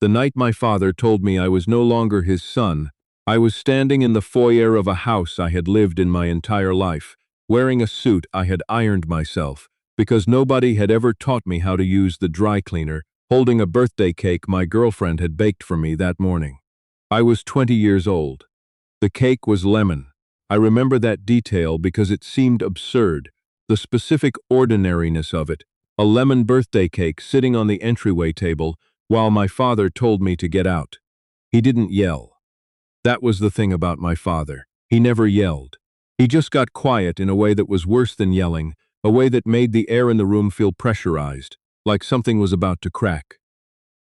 The night my father told me I was no longer his son, I was standing in the foyer of a house I had lived in my entire life, wearing a suit I had ironed myself, because nobody had ever taught me how to use the dry cleaner, holding a birthday cake my girlfriend had baked for me that morning. I was 20 years old. The cake was lemon. I remember that detail because it seemed absurd, the specific ordinariness of it, a lemon birthday cake sitting on the entryway table while my father told me to get out. He didn't yell. That was the thing about my father. He never yelled. He just got quiet in a way that was worse than yelling, a way that made the air in the room feel pressurized, like something was about to crack.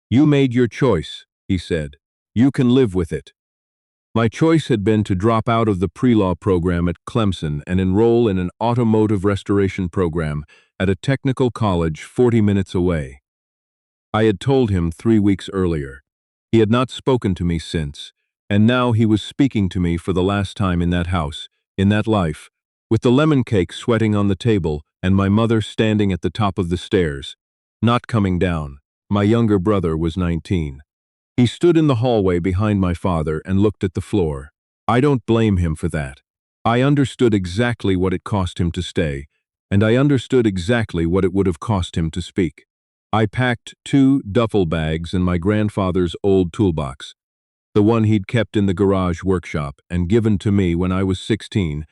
"You made your choice," he said. "You can live with it." My choice had been to drop out of the pre-law program at Clemson and enroll in an automotive restoration program at a technical college 40 minutes away. I had told him 3 weeks earlier. He had not spoken to me since, and now he was speaking to me for the last time in that house, in that life, with the lemon cake sweating on the table and my mother standing at the top of the stairs, not coming down. My younger brother was 19. He stood in the hallway behind my father and looked at the floor. I don't blame him for that. I understood exactly what it cost him to stay, and I understood exactly what it would have cost him to speak. I packed 2 duffel bags and my grandfather's old toolbox, the one he'd kept in the garage workshop and given to me when I was 16,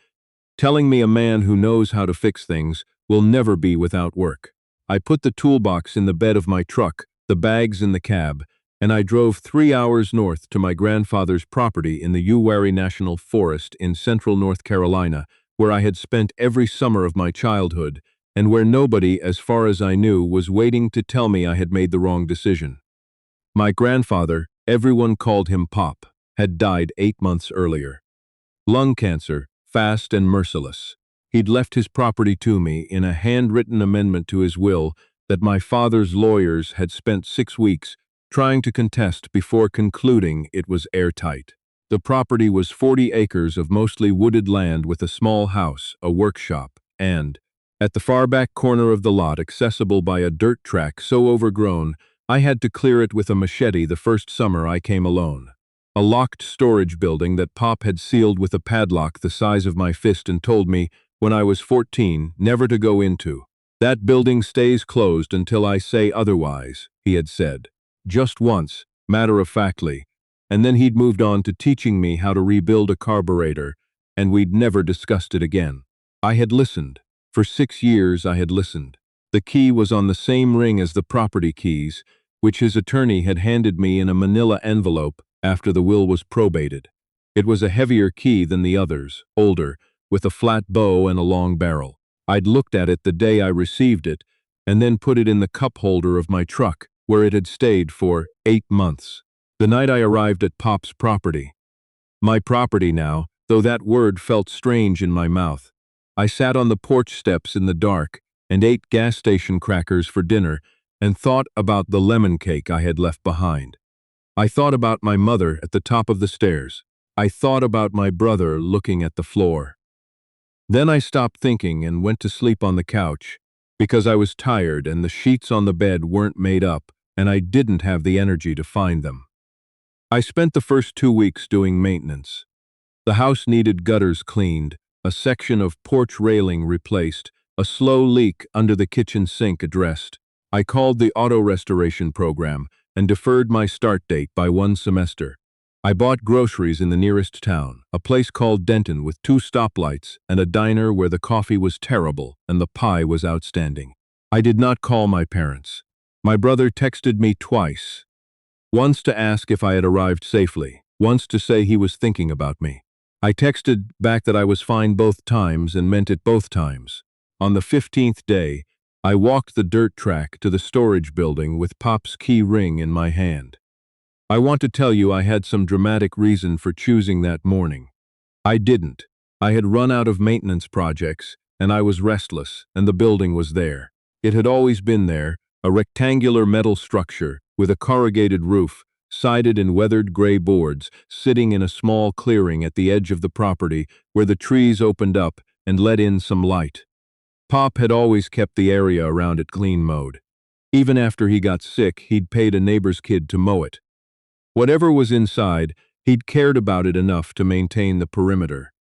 telling me a man who knows how to fix things will never be without work. I put the toolbox in the bed of my truck, the bags in the cab, and I drove 3 hours north to my grandfather's property in the Uwharrie National Forest in central North Carolina, where I had spent every summer of my childhood, and where nobody, as far as I knew, was waiting to tell me I had made the wrong decision. My grandfather, everyone called him Pop, had died 8 months earlier. Lung cancer, fast and merciless. He'd left his property to me in a handwritten amendment to his will that my father's lawyers had spent 6 weeks trying to contest before concluding it was airtight. The property was 40 acres of mostly wooded land with a small house, a workshop, and, at the far back corner of the lot accessible by a dirt track so overgrown, I had to clear it with a machete the first summer I came alone. A locked storage building that Pop had sealed with a padlock the size of my fist and told me, when I was 14, never to go into. "That building stays closed until I say otherwise," he had said. Just once, matter-of-factly, and then he'd moved on to teaching me how to rebuild a carburetor, and we'd never discussed it again. I had listened. For 6 years I had listened. The key was on the same ring as the property keys, which his attorney had handed me in a manila envelope after the will was probated. It was a heavier key than the others, older, with a flat bow and a long barrel. I'd looked at it the day I received it, and then put it in the cup holder of my truck, where it had stayed for 8 months. The night I arrived at Pop's property. My property now, though that word felt strange in my mouth. I sat on the porch steps in the dark and ate gas station crackers for dinner and thought about the lemon cake I had left behind. I thought about my mother at the top of the stairs. I thought about my brother looking at the floor. Then I stopped thinking and went to sleep on the couch, because I was tired and the sheets on the bed weren't made up, and I didn't have the energy to find them. I spent the first 2 weeks doing maintenance. The house needed gutters cleaned, a section of porch railing replaced, a slow leak under the kitchen sink addressed. I called the auto restoration program and deferred my start date by 1 semester. I bought groceries in the nearest town, a place called Denton with 2 stoplights and a diner where the coffee was terrible and the pie was outstanding. I did not call my parents. My brother texted me twice, once to ask if I had arrived safely, once to say he was thinking about me. I texted back that I was fine both times and meant it both times. On the 15th day, I walked the dirt track to the storage building with Pop's key ring in my hand. I want to tell you I had some dramatic reason for choosing that morning. I didn't. I had run out of maintenance projects, and I was restless, and the building was there. It had always been there, a rectangular metal structure with a corrugated roof, sided in weathered gray boards, sitting in a small clearing at the edge of the property where the trees opened up and let in some light. Pop had always kept the area around it clean mowed. Even after he got sick, he'd paid a neighbor's kid to mow it. Whatever was inside, he'd cared about it enough to maintain the perimeter.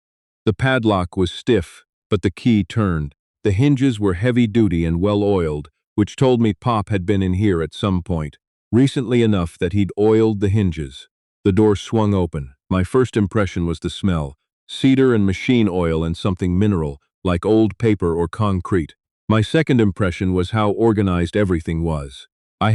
The padlock was stiff, but the key turned. The hinges were heavy-duty and well-oiled, which told me Pop had been in here at some point, recently enough that he'd oiled the hinges. The door swung open. My first impression was the smell, cedar and machine oil and something mineral, like old paper or concrete. My second impression was how organized everything was. I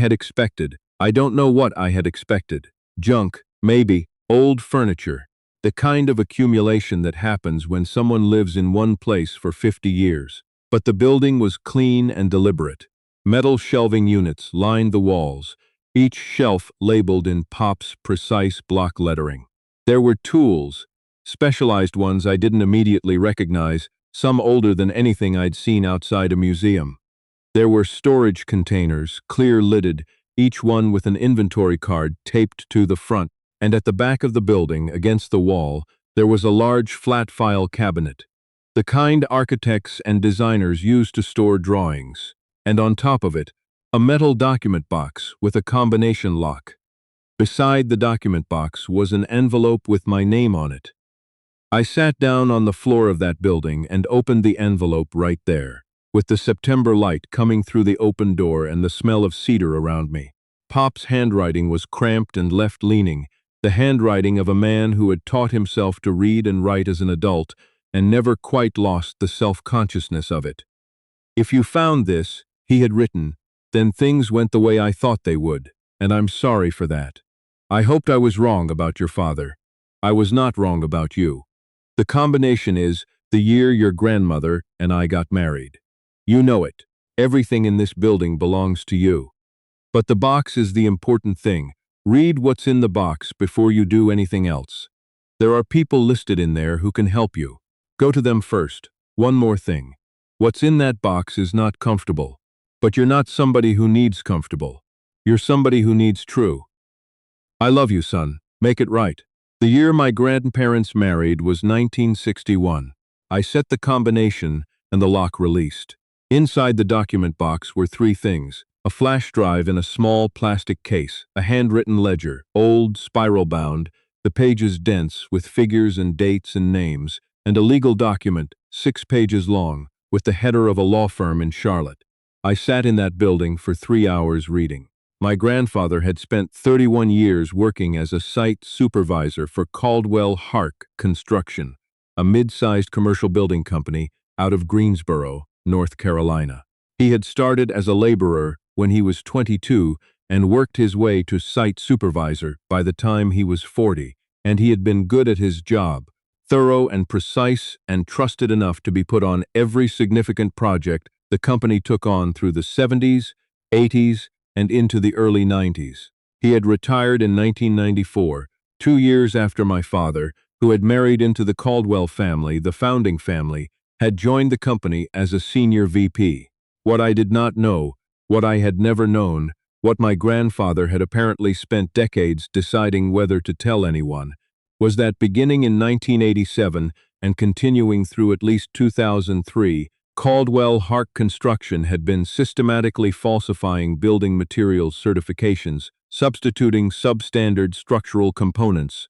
don't know what I had expected. Junk, maybe, old furniture, the kind of accumulation that happens when someone lives in one place for 50 years. But the building was clean and deliberate. Metal shelving units lined the walls, each shelf labeled in Pop's precise block lettering. There were tools, specialized ones I didn't immediately recognize, some older than anything I'd seen outside a museum. There were storage containers, clear-lidded, each one with an inventory card taped to the front, and at the back of the building, against the wall, there was a large flat file cabinet, the kind architects and designers use to store drawings, and on top of it, a metal document box with a combination lock. Beside the document box was an envelope with my name on it. I sat down on the floor of that building and opened the envelope right there, with the September light coming through the open door and the smell of cedar around me. Pop's handwriting was cramped and left-leaning, the handwriting of a man who had taught himself to read and write as an adult and never quite lost the self-consciousness of it. "If you found this," he had written, "then things went the way I thought they would, and I'm sorry for that. I hoped I was wrong about your father. I was not wrong about you. The combination is the year your grandmother and I got married. You know it. Everything in this building belongs to you. But the box is the important thing. Read what's in the box before you do anything else. There are people listed in there who can help you. Go to them first. One more thing. What's in that box is not comfortable. But you're not somebody who needs comfortable. You're somebody who needs true. I love you, son. Make it right." The year my grandparents married was 1961. I set the combination and the lock released. Inside the document box were three things: a flash drive in a small plastic case, a handwritten ledger, old, spiral-bound, the pages dense with figures and dates and names, and a legal document, 6 pages long, with the header of a law firm in Charlotte. I sat in that building for 3 hours reading. My grandfather had spent 31 years working as a site supervisor for Caldwell Hark Construction, a mid-sized commercial building company out of Greensboro, North Carolina. He had started as a laborer when he was 22 and worked his way to site supervisor by the time he was 40, and he had been good at his job, thorough and precise and trusted enough to be put on every significant project the company took on through the 70s, 80s, and into the early 90s. He had retired in 1994, 2 years after my father, who had married into the Caldwell family, the founding family, had joined the company as a senior VP. What I did not know, what I had never known, what my grandfather had apparently spent decades deciding whether to tell anyone, was that beginning in 1987 and continuing through at least 2003, Caldwell Hark Construction had been systematically falsifying building materials certifications, substituting substandard structural components,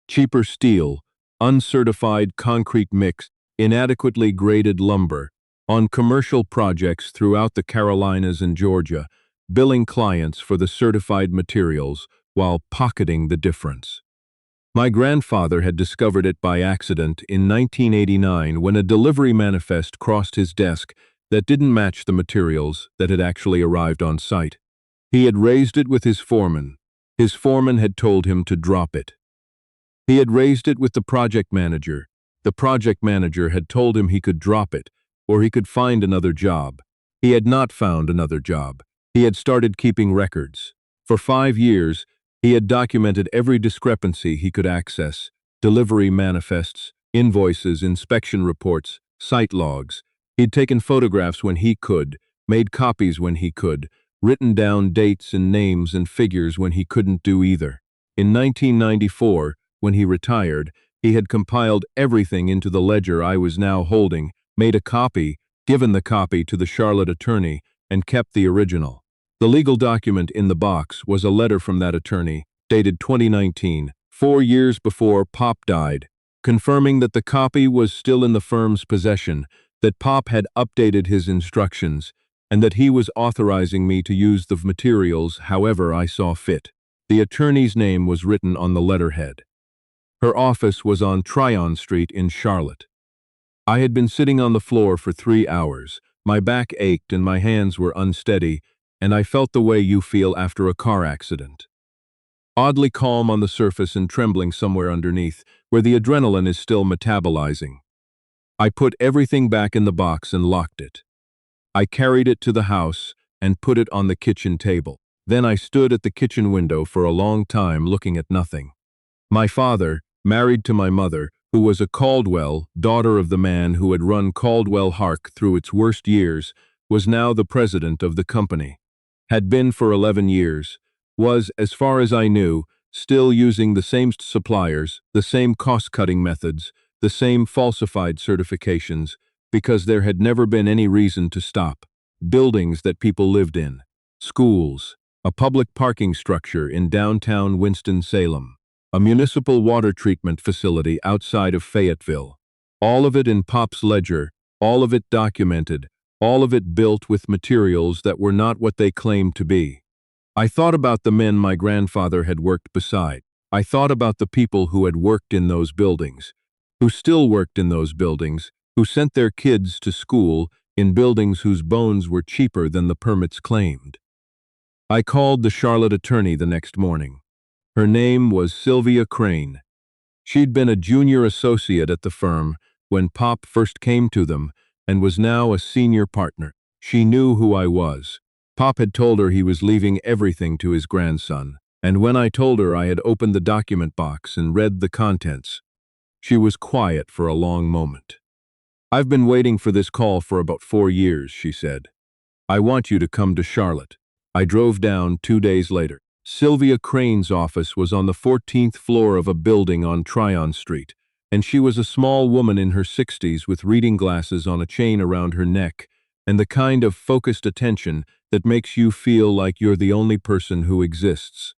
cheaper steel, uncertified concrete mix, inadequately graded lumber, on commercial projects throughout the Carolinas and Georgia, billing clients for the certified materials while pocketing the difference. My grandfather had discovered it by accident in 1989 when a delivery manifest crossed his desk that didn't match the materials that had actually arrived on site. He had raised it with his foreman. His foreman had told him to drop it. He had raised it with the project manager. The project manager had told him he could drop it, or he could find another job. He had not found another job. He had started keeping records. For 5 years, he had documented every discrepancy he could access: delivery manifests, invoices, inspection reports, site logs. He'd taken photographs when he could, made copies when he could, written down dates and names and figures when he couldn't do either. In 1994, when he retired, he had compiled everything into the ledger I was now holding, made a copy, given the copy to the Charlotte attorney, and kept the original. The legal document in the box was a letter from that attorney, dated 2019, 4 years before Pop died, confirming that the copy was still in the firm's possession, that Pop had updated his instructions, and that he was authorizing me to use the materials however I saw fit. The attorney's name was written on the letterhead. Her office was on Tryon Street in Charlotte. I had been sitting on the floor for 3 hours. My back ached and my hands were unsteady, and I felt the way you feel after a car accident. Oddly calm on the surface and trembling somewhere underneath, where the adrenaline is still metabolizing. I put everything back in the box and locked it. I carried it to the house and put it on the kitchen table. Then I stood at the kitchen window for a long time looking at nothing. My father, married to my mother, who was a Caldwell, daughter of the man who had run Caldwell Hark through its worst years, was now the president of the company. Had been for 11 years, was, as far as I knew, still using the same suppliers, the same cost-cutting methods, the same falsified certifications, because there had never been any reason to stop. Buildings that people lived in, schools, a public parking structure in downtown Winston-Salem, a municipal water treatment facility outside of Fayetteville. All of it in Pop's ledger, all of it documented, all of it built with materials that were not what they claimed to be. I thought about the men my grandfather had worked beside. I thought about the people who had worked in those buildings, who still worked in those buildings, who sent their kids to school in buildings whose bones were cheaper than the permits claimed. I called the Charlotte attorney the next morning. Her name was Sylvia Crane. She'd been a junior associate at the firm when Pop first came to them and was now a senior partner. She knew who I was. Pop had told her he was leaving everything to his grandson, and when I told her I had opened the document box and read the contents, she was quiet for a long moment. "I've been waiting for this call for about 4 years," she said. "I want you to come to Charlotte." I drove down 2 days later. Sylvia Crane's office was on the 14th floor of a building on Tryon Street, and she was a small woman in her 60s with reading glasses on a chain around her neck, and the kind of focused attention that makes you feel like you're the only person who exists.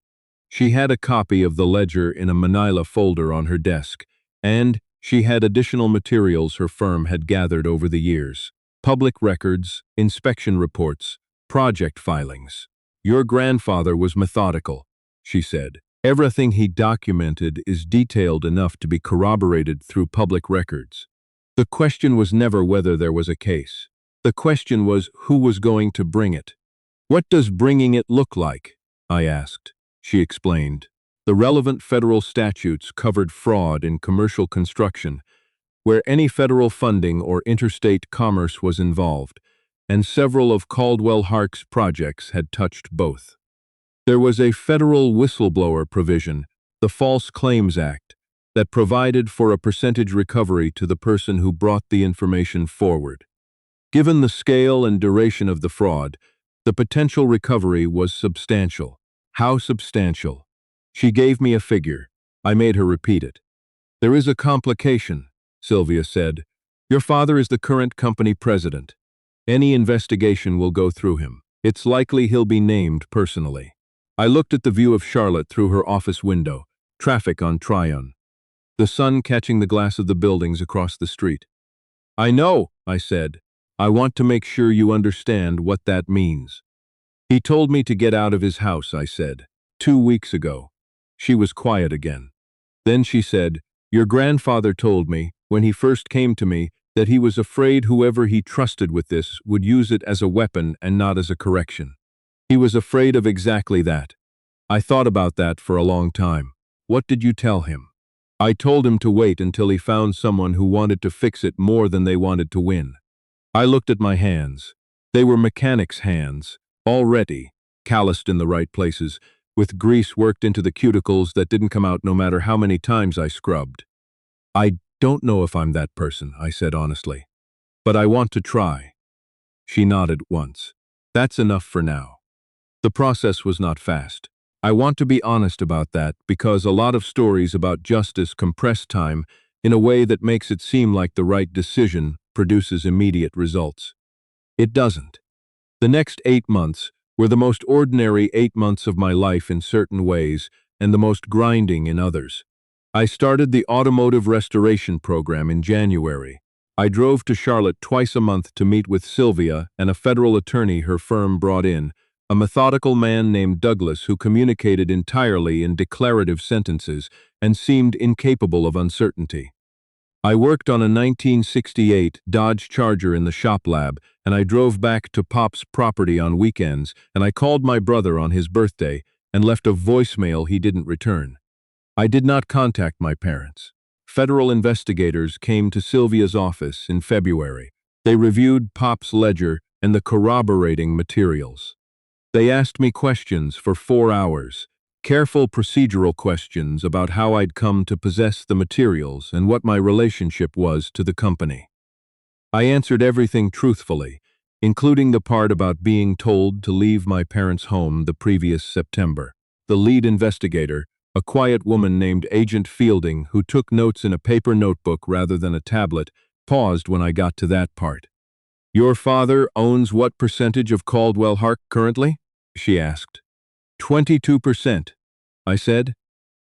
She had a copy of the ledger in a manila folder on her desk, and she had additional materials her firm had gathered over the years. Public records, inspection reports, project filings. "Your grandfather was methodical," she said. "Everything he documented is detailed enough to be corroborated through public records." The question was never whether there was a case. The question was who was going to bring it. "What does bringing it look like?" I asked. She explained. The relevant federal statutes covered fraud in commercial construction, where any federal funding or interstate commerce was involved, and several of Caldwell Hark's projects had touched both. There was a federal whistleblower provision, the False Claims Act, that provided for a percentage recovery to the person who brought the information forward. Given the scale and duration of the fraud, the potential recovery was substantial. How substantial? She gave me a figure. I made her repeat it. "There is a complication," Sylvia said. "Your father is the current company president. Any investigation will go through him. It's likely he'll be named personally." I looked at the view of Charlotte through her office window, traffic on Tryon, the sun catching the glass of the buildings across the street. "I know," I said. "I want to make sure you understand what that means." "He told me to get out of his house," I said, 2 weeks ago. She was quiet again. Then she said, "Your grandfather told me, when he first came to me, that he was afraid whoever he trusted with this would use it as a weapon and not as a correction. He was afraid of exactly that." I thought about that for a long time. "What did you tell him?" "I told him to wait until he found someone who wanted to fix it more than they wanted to win." I looked at my hands. They were mechanics' hands, already calloused in the right places, with grease worked into the cuticles that didn't come out no matter how many times I scrubbed. "I don't know if I'm that person," I said honestly, "but I want to try." She nodded once. "That's enough for now." The process was not fast. I want to be honest about that because a lot of stories about justice compress time in a way that makes it seem like the right decision produces immediate results. It doesn't. The next 8 months were the most ordinary 8 months of my life in certain ways, and the most grinding in others. I started the automotive restoration program in January. I drove to Charlotte twice a month to meet with Sylvia and a federal attorney her firm brought in, a methodical man named Douglas who communicated entirely in declarative sentences and seemed incapable of uncertainty. I worked on a 1968 Dodge Charger in the shop lab, and I drove back to Pop's property on weekends, and I called my brother on his birthday and left a voicemail he didn't return. I did not contact my parents. Federal investigators came to Sylvia's office in February. They reviewed Pop's ledger and the corroborating materials. They asked me questions for 4 hours, careful procedural questions about how I'd come to possess the materials and what my relationship was to the company. I answered everything truthfully, including the part about being told to leave my parents' home the previous September. The lead investigator, a quiet woman named Agent Fielding who took notes in a paper notebook rather than a tablet, paused when I got to that part. "Your father owns what percentage of Caldwell Hark currently?" she asked. 22%, I said.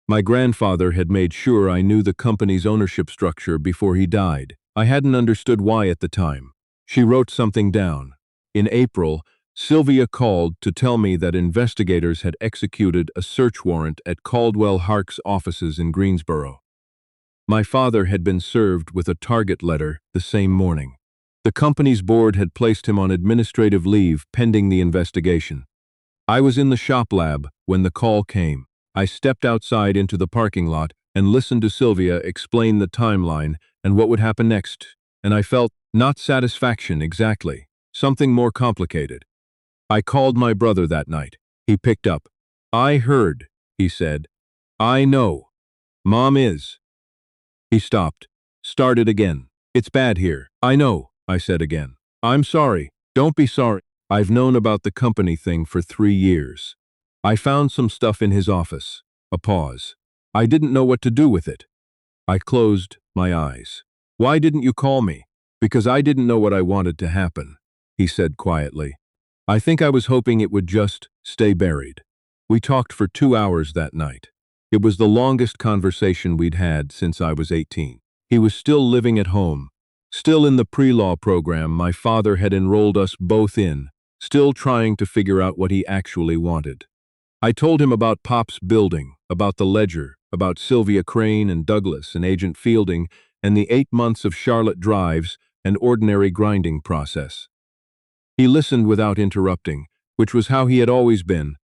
My grandfather had made sure I knew the company's ownership structure before he died. I hadn't understood why at the time. She wrote something down. In April, Sylvia called to tell me that investigators had executed a search warrant at Caldwell Hark's offices in Greensboro. My father had been served with a target letter the same morning. The company's board had placed him on administrative leave pending the investigation. I was in the shop lab when the call came. I stepped outside into the parking lot and listened to Sylvia explain the timeline and what would happen next, and I felt not satisfaction exactly, something more complicated. I called my brother that night. He picked up. "I heard," he said. "I know. Mom is." He stopped. Started again. "It's bad here. I know," I said again. "I'm sorry. Don't be sorry. I've known about the company thing for 3 years. I found some stuff in his office." A pause. "I didn't know what to do with it." I closed my eyes. "Why didn't you call me?" "Because I didn't know what I wanted to happen," he said quietly. "I think I was hoping it would just stay buried." We talked for 2 hours that night. It was the longest conversation we'd had since I was 18. He was still living at home, still in the pre-law program my father had enrolled us both in, still trying to figure out what he actually wanted. I told him about Pop's building, about the ledger, about Sylvia Crane and Douglas and Agent Fielding, and the 8 months of Charlotte drives and ordinary grinding process. He listened without interrupting, which was how he had always been,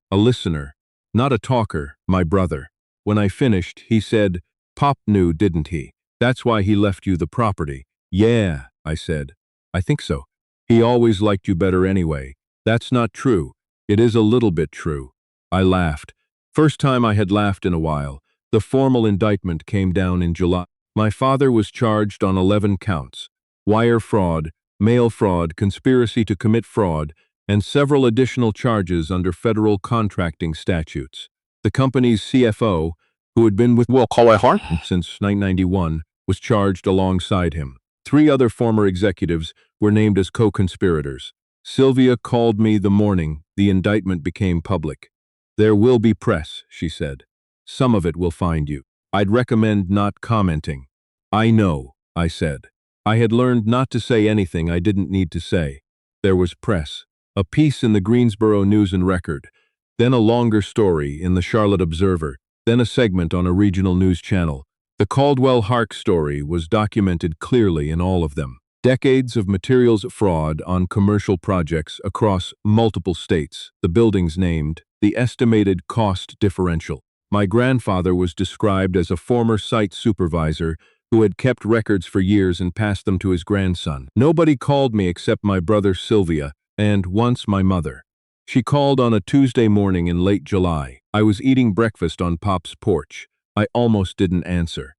a listener, not a talker, my brother. When I finished, he said, "Pop knew, didn't he? That's why he left you the property." "Yeah," I said. "I think so. He always liked you better anyway." "That's not true." "It is a little bit true." I laughed. First time I had laughed in a while. The formal indictment came down in July. My father was charged on 11 counts: wire fraud, mail fraud, conspiracy to commit fraud, and several additional charges under federal contracting statutes. The company's CFO, who had been with Caldwell Hark since 1991, was charged alongside him. 3 other former executives were named as co-conspirators. Sylvia called me the morning the indictment became public. "There will be press," she said. "Some of it will find you. I'd recommend not commenting." "I know," I said. I had learned not to say anything I didn't need to say. There was press. A piece in the Greensboro News and Record, then a longer story in the Charlotte Observer, then a segment on a regional news channel. The Caldwell Hark story was documented clearly in all of them. Decades of materials fraud on commercial projects across multiple states, the buildings named, the estimated cost differential. My grandfather was described as a former site supervisor who had kept records for years and passed them to his grandson. Nobody called me except my brother Sylvia, and once my mother. She called on a Tuesday morning in late July. I was eating breakfast on Pop's porch. I almost didn't answer.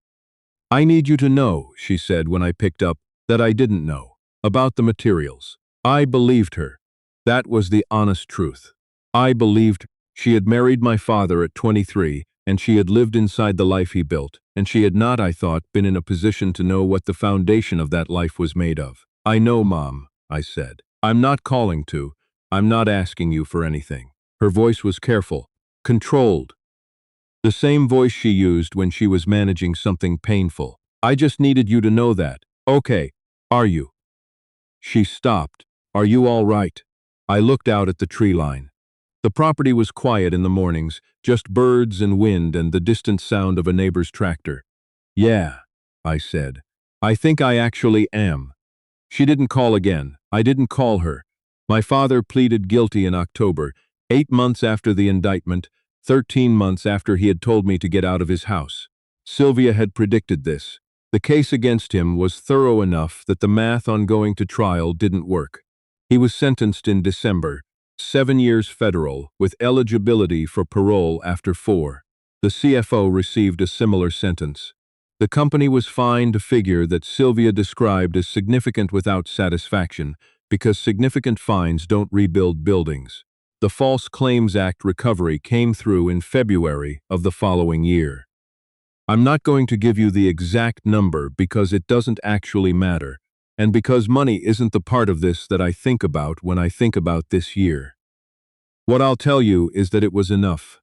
"I need you to know," she said when I picked up, "that I didn't know about the materials." I believed her. That was the honest truth. I believed she had married my father at 23, and she had lived inside the life he built, and she had not, I thought, been in a position to know what the foundation of that life was made of. "I know, Mom," I said. "I'm not calling to. I'm not asking you for anything." Her voice was careful, controlled. The same voice she used when she was managing something painful. I just needed you to know that. Okay, are you? She stopped. Are you all right? I looked out at the tree line. The property was quiet in the mornings, just birds and wind and the distant sound of a neighbor's tractor. Yeah, I said. I think I actually am. She didn't call again. I didn't call her. My father pleaded guilty in October, 8 months after the indictment, 13 months after he had told me to get out of his house. Sylvia had predicted this. The case against him was thorough enough that the math on going to trial didn't work. He was sentenced in December, 7 years federal, with eligibility for parole after 4. The CFO received a similar sentence. The company was fined a figure that Sylvia described as significant without satisfaction, because significant fines don't rebuild buildings. The False Claims Act recovery came through in February of the following year. I'm not going to give you the exact number because it doesn't actually matter, and because money isn't the part of this that I think about when I think about this year. What I'll tell you is that it was enough.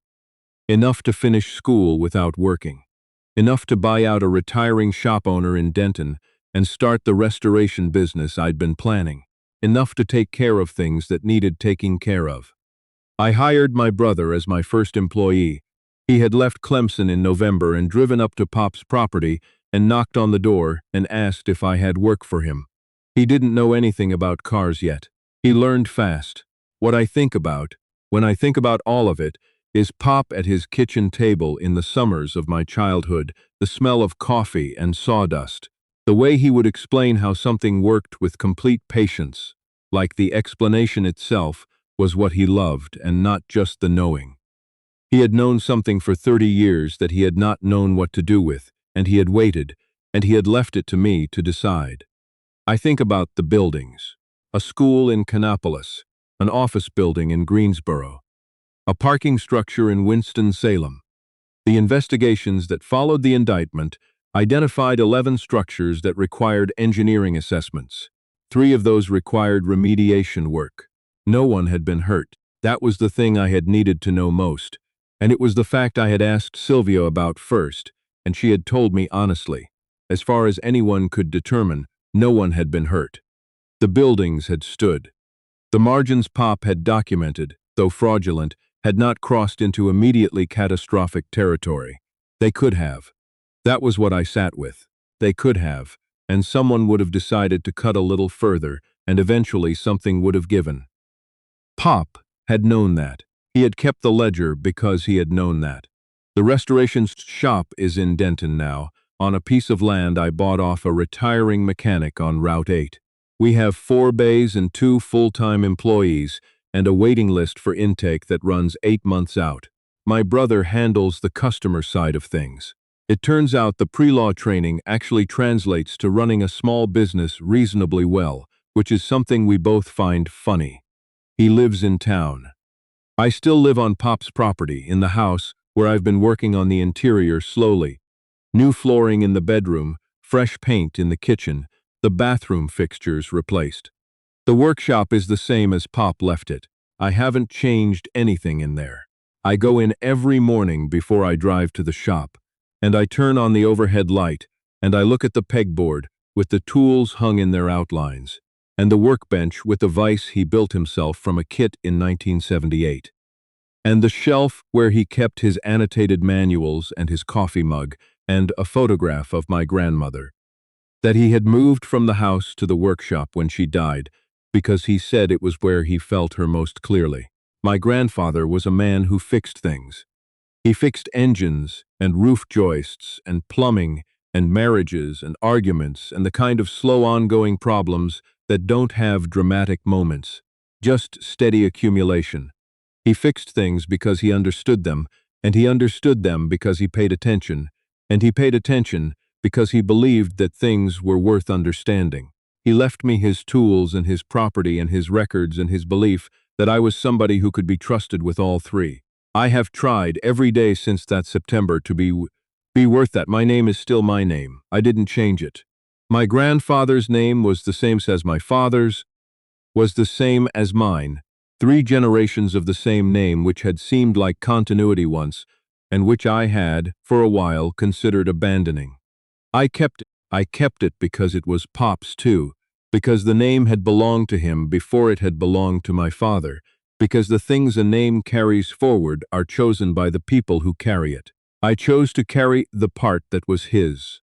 Enough to finish school without working. Enough to buy out a retiring shop owner in Denton and start the restoration business I'd been planning. Enough to take care of things that needed taking care of. I hired my brother as my first employee. He had left Clemson in November and driven up to Pop's property and knocked on the door and asked if I had work for him. He didn't know anything about cars yet. He learned fast. What I think about, when I think about all of it, is Pop at his kitchen table in the summers of my childhood, the smell of coffee and sawdust, the way he would explain how something worked with complete patience, like the explanation itself was what he loved and not just the knowing. He had known something for 30 years that he had not known what to do with, and he had waited, and he had left it to me to decide. I think about the buildings. A school in Kannapolis, an office building in Greensboro, a parking structure in Winston-Salem. The investigations that followed the indictment identified 11 structures that required engineering assessments. 3 of those required remediation work. No one had been hurt. That was the thing I had needed to know most. And it was the fact I had asked Sylvia about first, and she had told me honestly. As far as anyone could determine, no one had been hurt. The buildings had stood. The margins Pop had documented, though fraudulent, had not crossed into immediately catastrophic territory. They could have. That was what I sat with. They could have, and someone would have decided to cut a little further, and eventually something would have given. Pop had known that. He had kept the ledger because he had known that. The restoration shop is in Denton now, on a piece of land I bought off a retiring mechanic on Route 8. We have 4 bays and 2 full-time employees, and a waiting list for intake that runs 8 months out. My brother handles the customer side of things. It turns out the pre-law training actually translates to running a small business reasonably well, which is something we both find funny. He lives in town. I still live on Pop's property, in the house, where I've been working on the interior slowly. New flooring in the bedroom, fresh paint in the kitchen, the bathroom fixtures replaced. The workshop is the same as Pop left it. I haven't changed anything in there. I go in every morning before I drive to the shop, and I turn on the overhead light, and I look at the pegboard with the tools hung in their outlines, and the workbench with the vise he built himself from a kit in 1978, and the shelf where he kept his annotated manuals and his coffee mug, and a photograph of my grandmother. That he had moved from the house to the workshop when she died, because he said it was where he felt her most clearly. My grandfather was a man who fixed things. He fixed engines and roof joists and plumbing and marriages and arguments and the kind of slow ongoing problems that don't have dramatic moments, just steady accumulation. He fixed things because he understood them, and he understood them because he paid attention, and he paid attention because he believed that things were worth understanding. He left me his tools and his property and his records and his belief that I was somebody who could be trusted with all 3. I have tried every day since that September to be worth that. My name is still my name. I didn't change it. My grandfather's name was the same as my father's, was the same as mine. 3 generations of the same name, which had seemed like continuity once, and which I had, for a while, considered abandoning. I kept it because it was Pop's too, because the name had belonged to him before it had belonged to my father, because the things a name carries forward are chosen by the people who carry it. I chose to carry the part that was his.